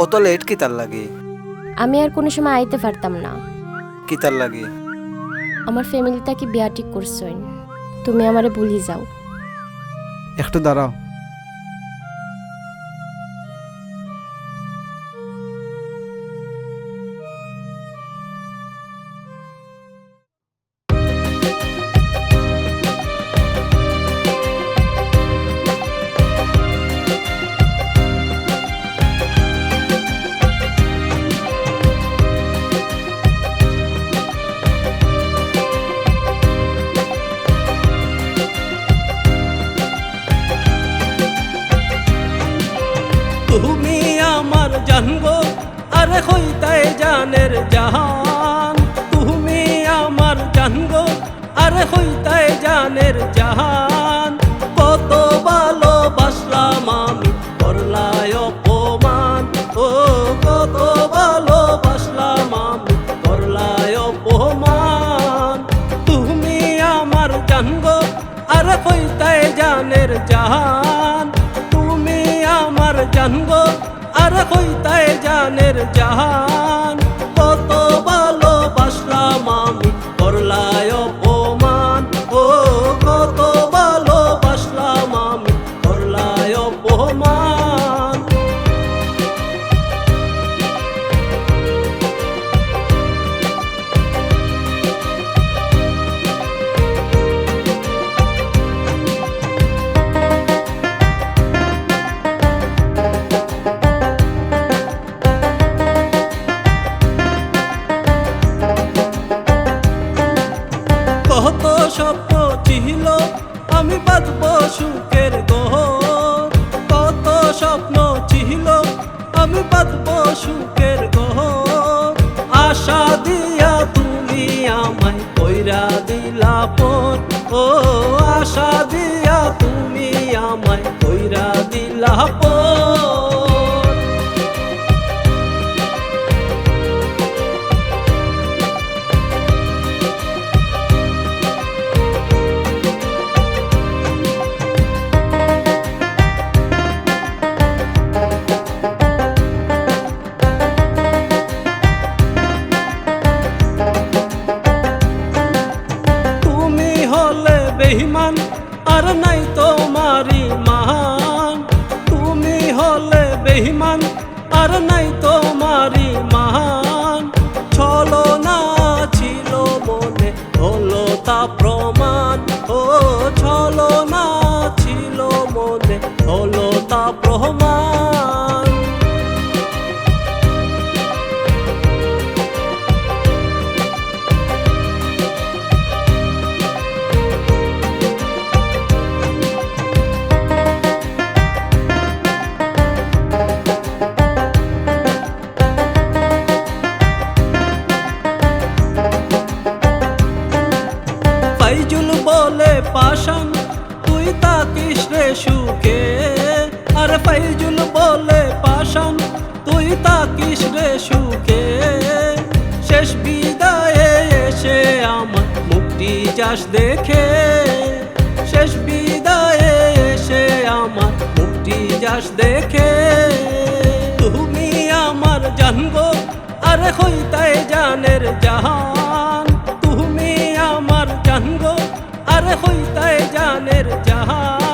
অত লেট কিতার লাগে? আমি আর কোনো সময় আইতে পারতাম না। কিতার লাগে? আমার ফ্যামিলিটা কি বিয়া ঠিক করছইন, তুমি আমারে ভুলি যাও। একটু দাঁড়াও। তুমি আমার জানগো আরে হইতাই জানের জাহান, তুমি আমার জানগো আরে হইতাই জানের জাহান। কত ভালোবাসলাম আমি করলাই অপমান, ও কত ভালোবাসলাম আমি করলাই অপমান। তুমি আমার জানগো আরে হইতাই জানের জাহান, তুমি আমার জানগো আর হইতাই জানের জাহান। কত ভালোবাসলাম আমি করলাই অপমান, ও কত ভালোবাসলাম আমি করলাই অপমান। কত স্বপ্ন ছিল আমি বাঁধব সুখের ঘর, কত স্বপ্ন ছিল আমি বাঁধব সুখের ঘর। আশা দিয়া তুমি আমায় কইরা দিলা পর, ও আশা দিয়া তুমি আমায় কইরা দিলা পর। তুমি হলে বেঈমান আর নাই তোমারি মান, তুমি হলে বেঈমান আর নাই তোমারি মান। ছলনা ছিল মনে হলো তা প্রমাণ, ও ছলনা ছিল মনে হলো তা প্রমাণ। ফাইজুল বলে পাশান তুই তাকিস রে সুখে, আর ফাইজুল বলে পাশান তুই তাকিস রে সুখে। শেষ বিদায়ে এসে আমার মুক্তি যাস দেখে, শেষ বিদায়ে এসে আমার মুক্তি যাস দেখে। তুমি আমার জানগো আরে হইতাই জানের জাহান, তুমি আমার জানগো আরে হইতাই জানের জাহান।